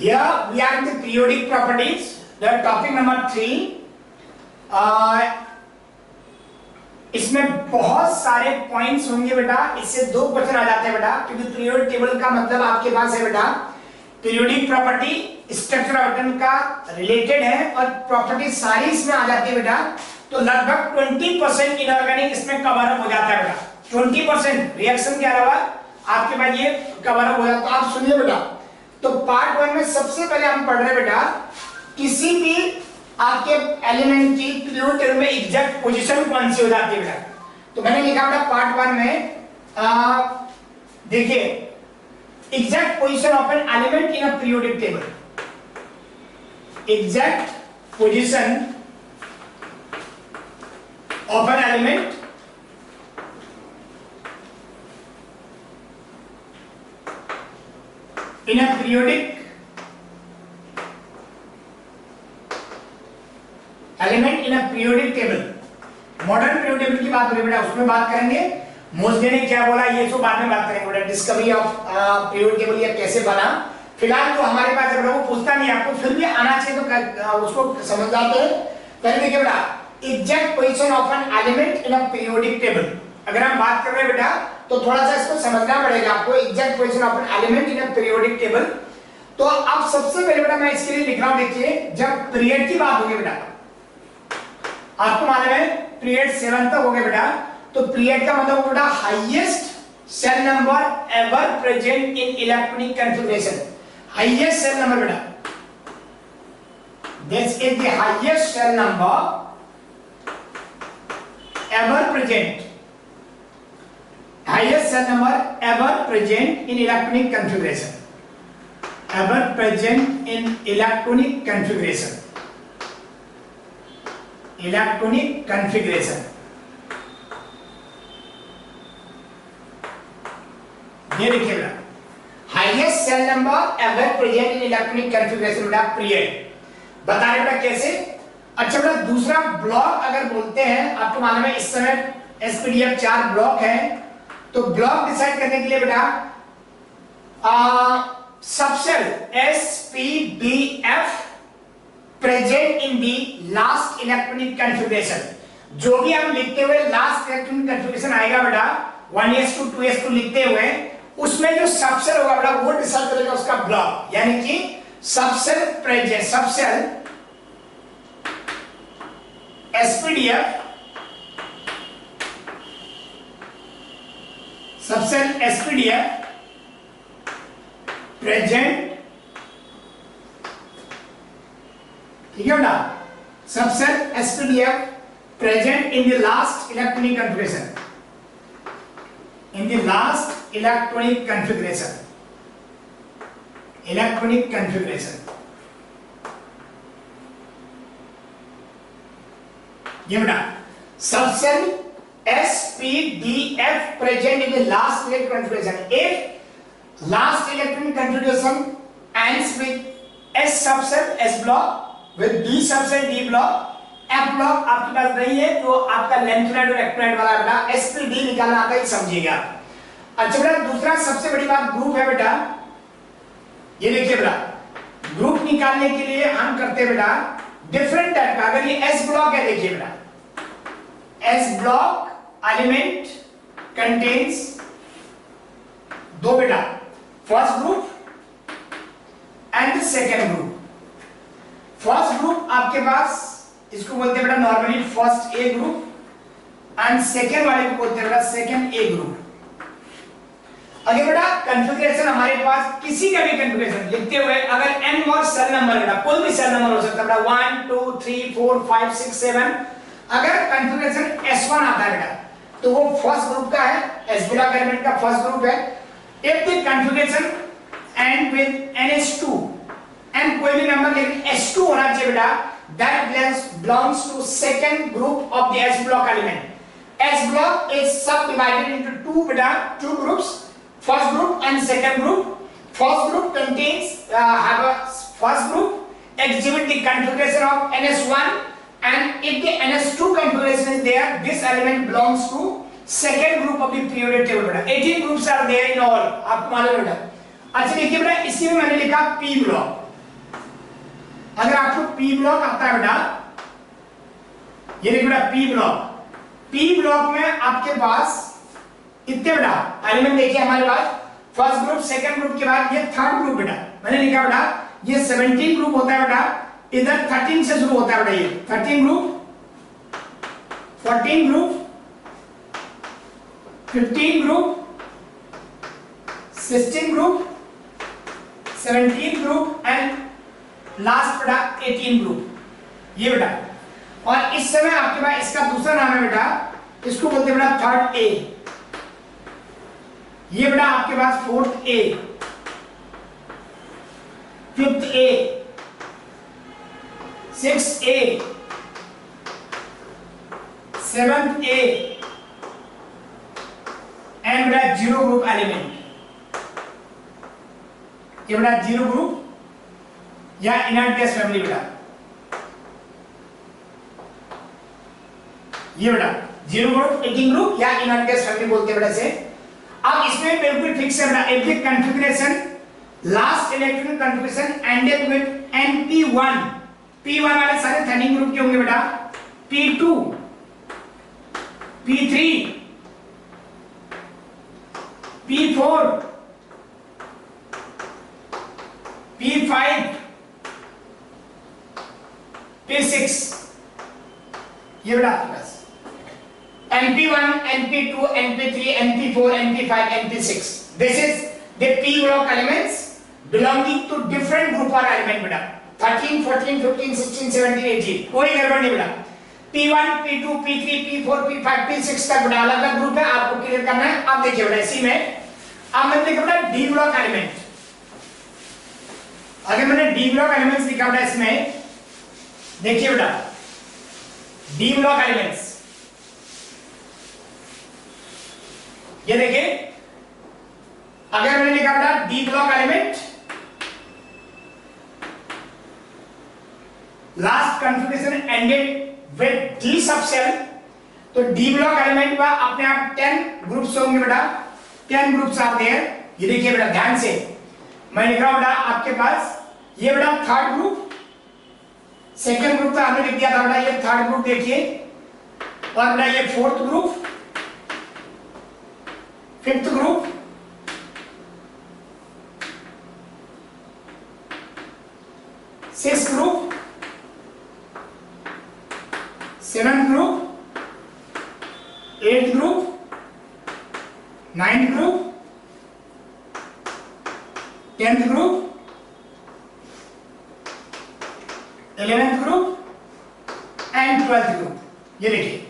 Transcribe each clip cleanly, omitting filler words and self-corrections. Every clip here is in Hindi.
Here we are in the periodic properties. The topic number 3. इसमें बहुत सारे पॉइंट्स होंगे बेटा, इससे 2 क्वेश्चन आ जाते हैं बेटा, क्योंकि पीरियोडिक टेबल का मतलब आपके पास है बेटा periodic property structure of atom का रिलेटेड है और प्रॉपर्टी सारी इसमें आ जाती है बेटा। तो लगभग 20% इनऑर्गेनिक इसमें कवर अप हो जाता है बेटा। 20% रिएक्शन के अलावा आपके पास ये कवर अप हो जाता है। तो आप सुनिए बेटा, तो पार्ट 1 में सबसे पहले हम पढ़ रहे हैं बेटा किसी भी आपके एलिमेंट की पीरियोडिक टेबल में एग्जैक्ट पोजीशन कौन सी हो जाती है बेटा। तो मैंने लिखा बेटा पार्ट 1 में देखिए exact position of an element in a periodic table. Exact position of an element in a periodic element in a periodic table. Modern periodic table की बात हो रही बेटा, उसमें बात करेंगे। मोज़ले ने क्या बोला ये तो बाद में बात करेंगे बेटा, डिस्कवरी ऑफ पीरियोडिक टेबल या कैसे बना। फिलहाल तो हमारे पास जब वो पूछता नहीं आपको, फिर भी आना चाहिए तो उसको समझ जाते हैं। पहले देखिए बेटा exact position of an element in a periodic table. अगर हम बात कर रहे हैं बेटा तो थोड़ा सा इसको समझना पड़ेगा आपको, exact position of an element in a periodic table. तो अब सबसे पहले बेटा मैं इसके लिए लिख रहा हूं, देखिए जब पीरियड की बात होगी बेटा, आपको मालूम है पीरियड 7 तक हो गया बेटा, तो पीरियड का मतलब बेटा highest shell number ever present in electronic configuration. Highest shell number बेटा, this is the highest shell number ever present, highest shell number ever present in electronic configuration, ever present in electronic configuration, electronic configuration. ये देखिए बेटा highest shell number ever present in electronic configuration बेटा पीरियड। बता रहे बेटा कैसे। अच्छा बेटा दूसरा ब्लॉक अगर बोलते हैं, आपको मालूम है इस समय एसपीडीएफ 4 ब्लॉक है, तो ब्लॉक डिसाइड करने के लिए बेटा subshell SPDF present in the last electronic configuration. जो भी हम लिखते हुए लास्ट इलेक्ट्रॉनिक कॉन्फ़िगरेशन आएगा बेटा 1s2 2s2 लिखते हुए, उसमें जो सबसेल होगा बेटा वो डिसाइड करेगा उसका ब्लॉक। यानी कि subshell present, subshell SPDF, subshell SPDF present, ठीक है बेटा, subshell SPDF present in the last electronic configuration, in the last electronic configuration, electronic configuration. ये बेटा subshell SPDF present in the last electronic configuration. If last electronic configuration ends with S subset S block with D subset D block, F block आपके पास नहीं है तो आपका लेंथोनाइड और एक्टिनोइड वाला बेटा एसपीडी निकालना आता है, समझिएगा। अच्छा बेटा दूसरा सबसे बड़ी बात ग्रुप है बेटा। ये देखिए बेटा ग्रुप निकालने के लिए हम करते हैं बेटा डिफरेंट टाइप का। अगर ये S ब्लॉक है, देखिए बेटा S ब्लॉक एलिमेंट कंटेन्स 2 बेटा, first group and second group. First group आपके पास इसको बोलते हैं बेटा normally first A group and second वाले को बोलते हैं बेटा सेकेंड ए ग्रुप। अगर बेटा कॉन्फ़िगरेशन हमारे पास किसी का भी कॉन्फ़िगरेशन लिखते हुए अगर n और सेल नंबर बेटा कोई भी सेल नंबर हो सकता है बेटा 1 2 3 4 5 6 7, अगर कॉन्फ़िगरेशन S1 आता है बेटा तो वो फर्स्ट ग्रुप का है, S ब्लॉक एलिमेंट का फर्स्ट ग्रुप है। If the configuration and with NH2 and कोई भी नंबर लेकिन S2 होना चाहिए बेटा, that belongs to second group of the S block element. S block is subdivided into two groups, first group and second group. First group contains have a first group exhibit the configuration of NS1, and if the NS2 configuration is there, this element belongs to second group of the periodic table बेटा। 18 groups are there in all, आपको मालूम है बेटा। अच्छा देखिए बेटा इसी में मैंने लिखा P ब्लॉक। अगर आपको पी ब्लॉक आता है बेटा, ये देखिए बेटा पी ब्लॉक, पी ब्लॉक में आपके पास कितने बेटा एलिमेंट देखिए हमारे पास, फर्स्ट ग्रुप, सेकंड ग्रुप के बाद ये थर्ड ग्रुप बेटा, मैंने लिखा बेटा ये 17 ग्रुप होता है बेटा, इधर 13 से शुरू होता है बेटा, ये 13 group, 14 group, 15 group, 16 group, 17 group and last बेटा 18 ग्रुप, ये बेटा। और इस समय आपके पास इसका दूसरा नाम है बेटा, इसको बोलते हैं बेटा थर्ड ए, ये बेटा आपके पास fourth A, fifth A, sixth A, seventh A and बेटा जीरो ग्रुप एलिमेंट, ये बेटा जीरो ग्रुप या इनर्ट गैस फैमिली बेटा, ये बेटा जीरो ग्रुप, 18 ग्रुप या इनर्ट गैस फैमिली बोलते हैं बेटा इसे। अब इसमें बिल्कुल फिक्स है बेटा, every configuration last electronic configuration ended with np1, p1 वाले सारे 13 ग्रुप के होंगे बेटा, p2, p3, p4, p5, p6, ये बेटा आपके पास np1, np2, np3, np4, np5, np6, this is the p block elements belonging to different group or element बेटा, 13, 14, 15, 16, 17, 18, कोई गड़बड़ नहीं बेटा, p1, p2, p3, p4, p5, p6 तक बेटा अलग अलग ग्रुप है, आपको क्लियर करना है। अब देखिए बेटा इसी में अब मैंने लिखा बेटा डी ब्लॉक एलिमेंट, अगर मैंने डी ब्लॉक एलिमेंट्स लिखा बेटा इसमें, देखिए बेटा डी ब्लॉक एलिमेंट्स, ये देखिए अगर मैंने लिखा बेटा D block element last configuration ended with D subshell, तो डी ब्लॉक एलिमेंट में अपने आप 10 ग्रुप्स होंगे बेटा, 10 ग्रुप्स आते हैं। ये देखिए बेटा ध्यान से मैं लिख रहा हूं बेटा आपके पास, ये बेटा थर्ड ग्रुप, सेकंड ग्रुप तो आपने लिख दिया था बेटा, ये थर्ड ग्रुप देखिए, और बेटा ये fourth group, fifth group, sixth group, seventh group, eighth group, ninth group, 10th group, 11th group and 12th group. ये देखिए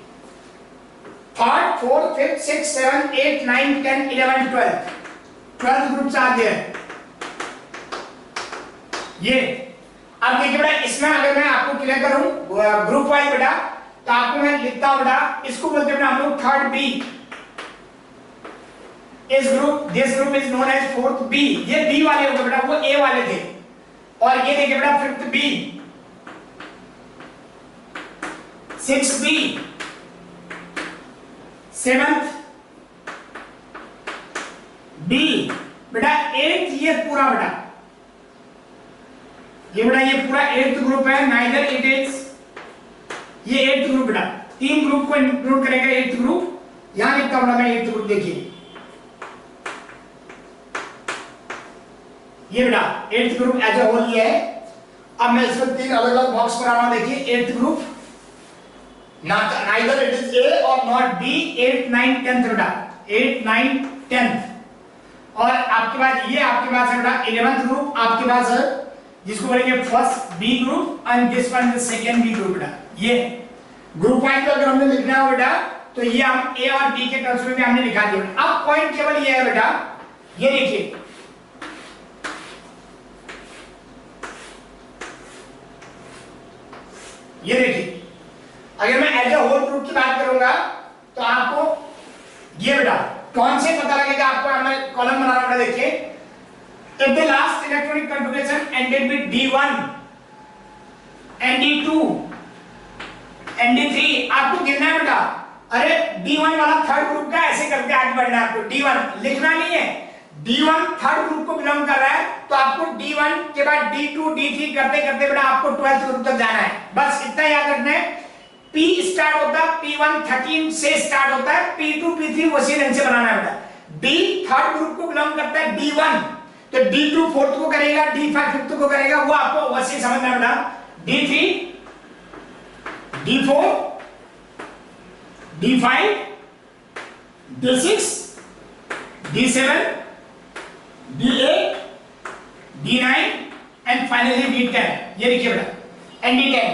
3rd, 4th, 5th, 6th, 7th, 8th, 9th, 10th, 11th, 12th, 12th group आ गया ये। अब देखिए बेटा इसमें अगर मैं आपको क्लियर करूं ग्रुप वाइज बेटा, तो आपको मैं लिखता हूं बेटा, इसको बोलते हैं हम लोग थर्ड बी, इस group this group is known as fourth B, ये बी वाले हो गए बेटा, वो ए वाले थे। और ये देखिए बेटा fifth B, sixth B, seventh B बेटा, एट्थ ये पूरा बेटा, ये बेटा ये पूरा एट्थ ग्रुप है, नाइदर इट इज, ये एट्थ ग्रुप बेटा, 3 ग्रुप को इंक्लूड करेगा एट्थ ग्रुप, यहां लिखता हूं मैं एट्थ ग्रुप, देखिए ये बेटा eighth group as a whole ये है। अब मैं इसमें 3 अलग अलग बॉक्स बना रहा हूं, देखिए eighth group, neither it is a और नॉट बी, 8, 9, 10th बेटा, 8, 9, 10th। और आपके पास ये आपके पास है बेटा 11th ग्रुप आपके पास है, जिसको बोलेंगे first B group and this one is second B group बेटा। ये ग्रुप वाइज अगर हमने लिखना हो बेटा, तो ये हम ए और बी के टर्म्स में हमने लिखा दिया। अब पॉइंट केवल ये है बेटा, ये देखिए ये देखिए अगर मैं एज ए होल ग्रुप की बात करूंगा, तो आपको ये बेटा कौन से पता लगेगा, आपको हमें कॉलम बनाना पड़ेगा। देखिए if the last electronic configuration ended with D1 and D2 and D3, आपको गिनना है बेटा, अरे D1 वाला थर्ड ग्रुप का ऐसे करके आगे बढ़ना है आपको, D1 लिखना नहीं है, D1 थर्ड ग्रुप को बिलोंग कर रहा है, तो आपको D1 के बाद D2 D3 करते करते बेटा आपको 12th ग्रुप तक जाना है। बस इतना याद रखना है। P स्टार्ट होता है P1 13 से स्टार्ट होता है, P2 P3 उसी रंग से बनाना है बेटा। D थर्ड ग्रुप को बिलोंग करता है D1, तो D2 फोर्थ को करेगा, D5 फिफ्थ को करेगा, वो आपको वैसे समझना है बेटा। D3 D4 D5 D6 D7 D8 D9 and finally D10। ये देखिए बेटा and D10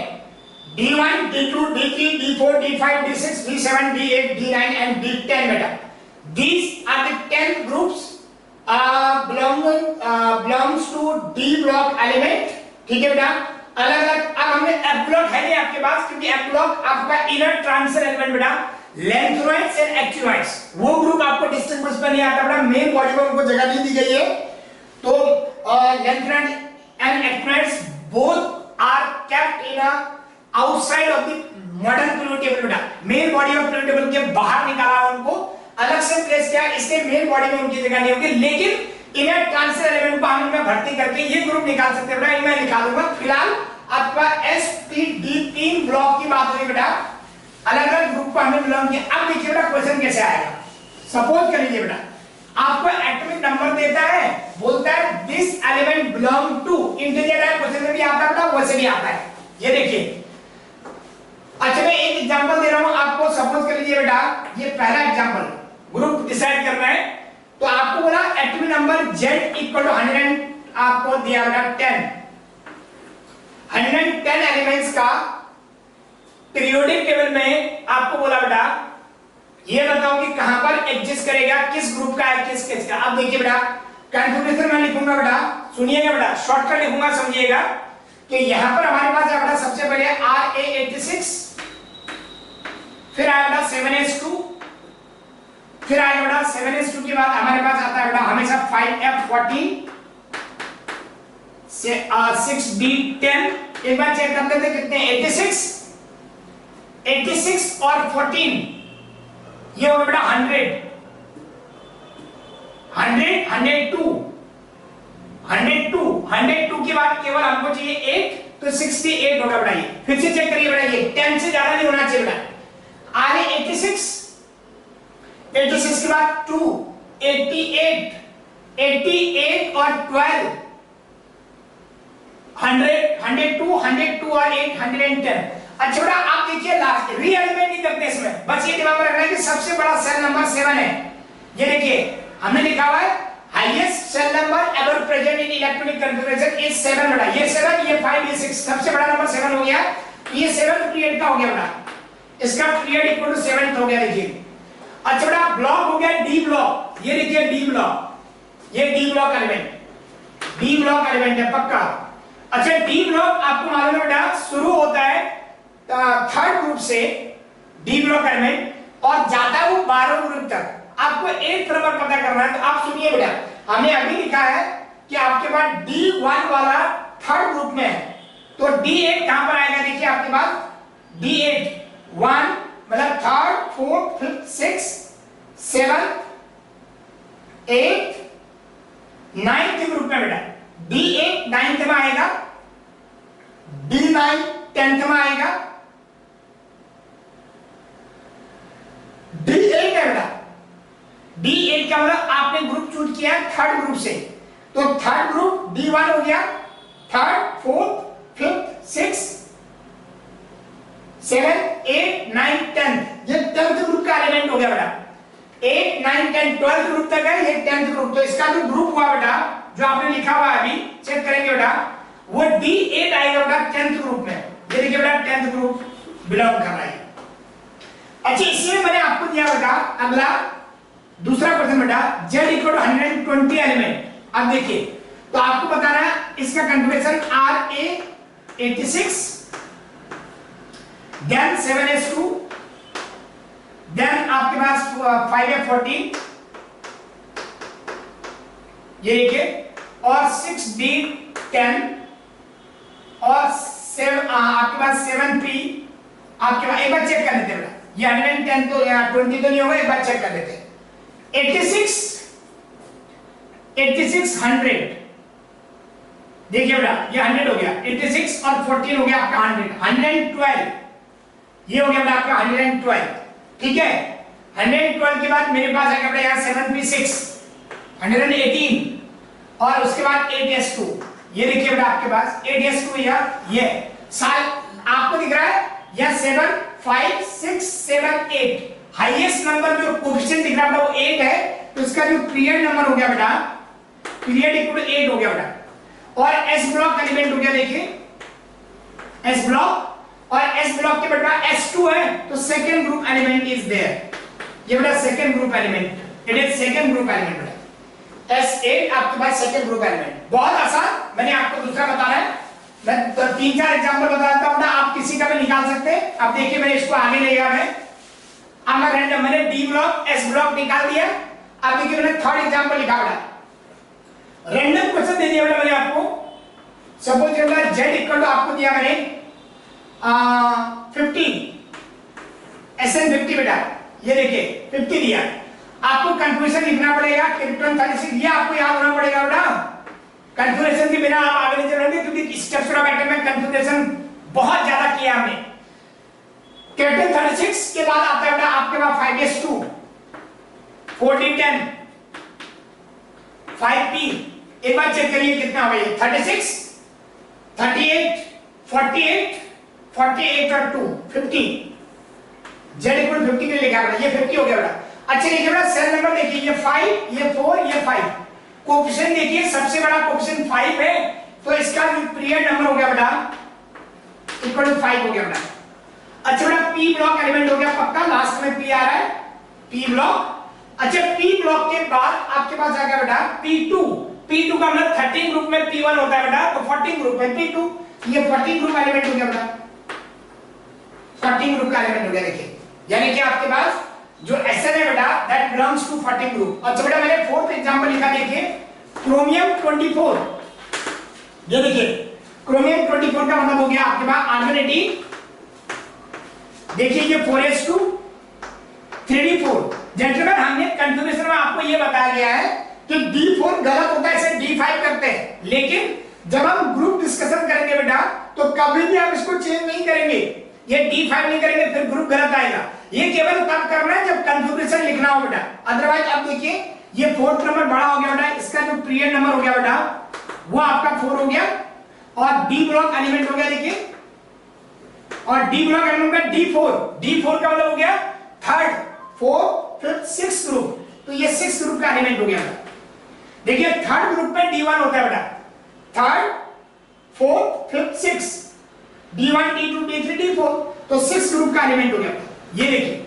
D1 D2 D3 D4 D5 D6 D7 D8 D9 and D10 बेटा। These are the 10 groups belongs to D block element। ठीक है बेटा, अलग अलग। अब हमने F block है नहीं आपके पास, क्योंकि F block आपका इनर ट्रांसफर एलिमेंट बेटा लेंथनॉइड्स एंड एक्टिनॉइड्स, वो ग्रुप आपको डिस्टिंग्विश पर नहीं आता बेटा, मेन बॉडी में उनको जगह नहीं दी गई है। तो lanthanoid and actinoids both are kept in outside of the modern period table बेटा, main body of period table के बाहर निकाला उनको, अलग से प्लेस किया, इसलिए मेन बॉडी में उनकी जगह नहीं होगी। लेकिन इनर ट्रांसफर एलिमेंट को हम इनमें भर्ती करके ये ग्रुप निकाल सकते हैं बेटा, मैं निकाल दूंगा। फिलहाल आपका SPD 3 ब्लॉक की बात हुई बेटा, अलग अलग ग्रुप को हमने बिलोंग किया। अब देखिए बेटा क्वेश्चन कैसे आएगा। सपोज कर लीजिए बेटा आपको एटॉमिक नंबर देता है, बोलता है this element belong to, integer type question में भी आता है बेटा, वैसे भी आता है। ये देखिए, अच्छा मैं एक एग्जांपल दे रहा हूं आपको। सपोज कर लीजिए बेटा ये पहला एग्जांपल, ग्रुप डिसाइड करना है, तो आपको बोला atomic number Z equal to 100, आपको दिया बेटा 10, 110 एलिमेंट्स का पीरियोडिक टेबल में आपको बोला बेटा ये बताओ कि कहां पर एग्जिस्ट करेगा, किस ग्रुप का है, किस का। अब देखिए बेटा कन्फिग्रेशन मैं लिखूंगा बेटा, सुनिएगा बेटा, शॉर्टकट लिखूंगा, समझिएगा कि यहां पर हमारे पास है बेटा सबसे पहले RA86, फिर आया बेटा 7s2, फिर आया बेटा 7s2 के बाद हमारे पास आता है बेटा हमेशा 5f14 से 6d10। एक बार चेक कर लेते कितने, 86 और 14, ये हो बेटा 100 102 के बाद केवल हमको चाहिए 8, तो 68 होगा बेटा। ये फिर से चेक करिए बेटा, ये 10 से ज्यादा नहीं होना चाहिए बेटा। आगे 86 के बाद 2, 88 और 12, 102 और 8, 110। अच्छा बेटा आप देखिए लास्ट रीअरेंजमेंट नहीं करते इसमें, बस ये दिमाग में रखना है कि सबसे बड़ा सेल नंबर 7 है। ये देखिए हमने लिखा हुआ है highest shell number ever present in electronic configuration is 7 बेटा। ये 7, ये 5, ये 6, सबसे बड़ा नंबर 7 हो गया। ये 7 पीरियड का हो गया बेटा, इसका पीरियड इक्वल टू 7 हो गया। देखिए अच्छा बेटा ब्लॉक हो गया डी ब्लॉक, ये देखिए डी ब्लॉक, ये डी ब्लॉक एलिमेंट है पक्का। अच्छा डी ब्लॉक आपको मालूम है बेटा शुरू होता है थर्ड ग्रुप से, डी ब्लॉक एलिमेंट, और जाता है वो 12 ग्रुप तक। आपको एक नंबर पता करना है, तो आप सुनिए बेटा, हमने अभी लिखा है कि आपके पास D1 वाला थर्ड ग्रुप में है, तो D8 कहां पर आएगा, देखिए आपके पास D8 1 मतलब third, fourth, fifth, six, 7, 8, 9th group में बेटा D8 9th में आएगा, D9 10th में आएगा, D8 है बेटा। D8 का मतलब आपने ग्रुप चूज किया थर्ड ग्रुप से, तो थर्ड ग्रुप D1 हो गया, थर्ड, फोर्थ, फिफ्थ, सिक्स, 7, 8, 9, 10, ये 10th ग्रुप का एलिमेंट हो गया बेटा। 8, 9, 10 12th ग्रुप तक है, ये 10th ग्रुप। तो इसका जो ग्रुप हुआ बेटा, जो आपने लिखा हुआ है अभी चेक करेंगे बेटा, वो D8 आएगा बेटा 10th ग्रुप में। ये देखिए बेटा 10th ग्रुप बिलोंग कर रहा है। अच्छा इसलिए मैंने आपको दिया बेटा अगला दूसरा क्वेश्चन बेटा Z इक्वल टू 120 एलिमेंट। अब देखिए तो आपको बताना है इसका configuration RA86, then 7s2, then आपके पास 5f14, ये देखिए, और 6d10, और आपके पास 7p, आपके पास एक बार चेक कर लेते हैं, ये 110 तो 20 तो नहीं होगा, एक बार चेक कर लेते हैं। 86 86 100, देखिए बेटा ये 100 हो गया, 86 और 14 हो गया आपका 112, ये हो गया बेटा आपका 112, ठीक है। 112 के बाद मेरे पास आएगा बेटा यहाँ 7p6 118 और उसके बाद 8s2, ये देखिए बेटा आपके पास 8s2 या ये साल आपको दिख रहा है या 7 5 6 7 8, हाईएस्ट नंबर जो कोएफिशिएंट दिख रहा है वो 8 है, तो इसका जो पीरियड नंबर हो गया बेटा, पीरियड इक्वल 8 हो गया बेटा। और एस ब्लॉक एलिमेंट हो गया, देखिए एस ब्लॉक, और एस ब्लॉक के बेटा S2 है तो second group element is there, ये बेटा second group element, it is second group element बेटा। S8 आपके पास सेकंड ग्रुप एलिमेंट, बहुत आसान, मैंने आपको दूसरा बताना है, मैं तो 3-4 एग्जांपल बताता हूं ना, आप किसी का भी निकाल सकते हैं। अब देखिए मैंने इसको आगे ले गया, अब मैं रैंडम मैंने डी ब्लॉक एस ब्लॉक निकाल दिया। अब देखिए मैंने थर्ड एग्जांपल लिखा बेटा, रैंडम क्वेश्चन दे दिया बेटा मैंने आपको, सपोज बेटा z इक्वल टू आपको दिया मैंने 50 SN50 बेटा, ये देखिए 50 दिया, आपको कंफ्यूजन लिखना पड़ेगा, क्रिप्टन 36 ये आपको याद होना पड़ेगा बेटा, कंफ्यूजन के बिना आप आगे नहीं चलेंगे, क्योंकि स्ट्रक्चर ऑफ एटम में कंफ्यूजन बहुत ज्यादा किया हमने। क्रिप्टन 36 के बाद आता है बेटा आपके पास 5s2 1410 5p, एक बार चेक करिए कितना हो गया, 36 38 48 48 और 2 50, z इक्वल 50 के लिए क्या बेटा, ये 50 हो गया बेटा। अच्छा देखिए बेटा सेल नंबर देखिए, ये 5 ये 4 ये 5, कोएफिशिएंट देखिए सबसे बड़ा कोएफिशिएंट 5 है, तो इसका जो पीरियड नंबर हो गया बेटा इक्वल टू 5 हो गया बेटा। अच्छा बेटा पी ब्लॉक एलिमेंट हो गया पक्का, लास्ट में पी आ रहा है, पी ब्लॉक। अच्छा पी ब्लॉक के बाद आपके पास आ गया बेटा P2, P2 का मतलब 13 ग्रुप में P1 होता है बेटा, तो 14 ग्रुप में P2, ये 14 ग्रुप एलिमेंट हो गया बेटा, 14 ग्रुप का एलिमेंट हो गया देखिए, यानी कि आपके पास जो SN है बेटा दैट बिलोंग्स टू 14 ग्रुप। अच्छा बेटा मैंने फोर्थ एग्जांपल लिखा, देखिए क्रोमियम 24, ये देखिए क्रोमियम 24 का मतलब हो गया आपके पास आर्गोनेटिन, देखिए ये 4s2 3d4। जेंटलमैन हमने कंफर्मेशन में आपको ये बताया गया है कि D4 गलत होता है, इसे D5 करते हैं, लेकिन जब हम ग्रुप डिस्कशन करेंगे बेटा तो कभी भी आप इसको चेंज नहीं करेंगे, ये D5 नहीं करेंगे फिर ग्रुप गलत आएगा, ये केवल तब करना है जब कंफर्मेशन लिखना हो बेटा, अदरवाइज अब देखिए ये फोर्थ नंबर बड़ा हो गया बेटा, इसका जो पीरियड नंबर हो गया बेटा वो आपका 4 हो गया, और डी ब्लॉक एलिमेंट हो गया देखिए, और डी ब्लॉक एलिमेंट का D4 का मतलब हो गया थर्ड 4 5th 6th ग्रुप, तो ये 6th ग्रुप का एलिमेंट हो गया बेटा। देखिए थर्ड ग्रुप में D1 होता है बेटा, third 4th 5th 6th, D1 D2 D3 D4, तो 6th ग्रुप का एलिमेंट हो गया बेटा। ये देखिए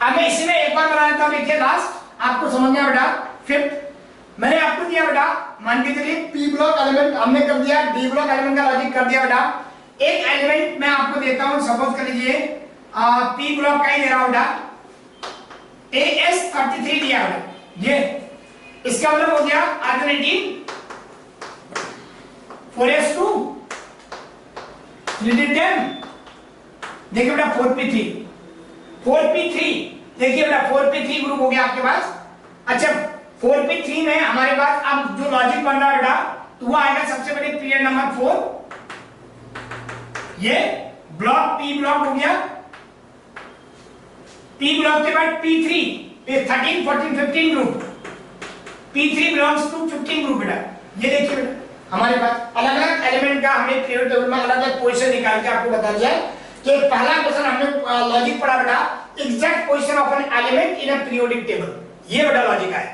आगे इसी में एक बार बना देता हूं, देखिए लास्ट आपको समझ गया बेटा। फिफ्थ मैंने आपको दिया बेटा, मान के चलिए पी ब्लॉक एलिमेंट हमने कर दिया, डी ब्लॉक एलिमेंट का लॉजिक कर दिया बेटा। एक एलिमेंट मैं आपको देता हूं, सपोज कर लीजिए पी ब्लॉक का ही दे रहा हूं बेटा, AS33 दिया बेटा, ये इसका मतलब हो गया आर्गोनेटिन 4s2 3d10, देखिए बेटा 4p3 देखिए बेटा 4p3 ग्रुप हो गया आपके पास। अच्छा 4p3 में हमारे पास अब जो लॉजिक बन रहा है बेटा तो वो आएगा सबसे पहले पीरियड नंबर 4, ये ब्लॉक पी ब्लॉक हो गया, पी ब्लॉक के बाद P3 13 14 15 group, P3 belongs to 15 group बेटा। ये देखिए बेटा हमारे पास अलग अलग एलिमेंट का हमने पीरियड टेबल में अलग अलग पोजीशन निकाल के आपको बता दिया कि पहला क्वेश्चन हमने लॉजिक पढ़ा बेटा, exact position of an element in a periodic table, ये बेटा लॉजिक है।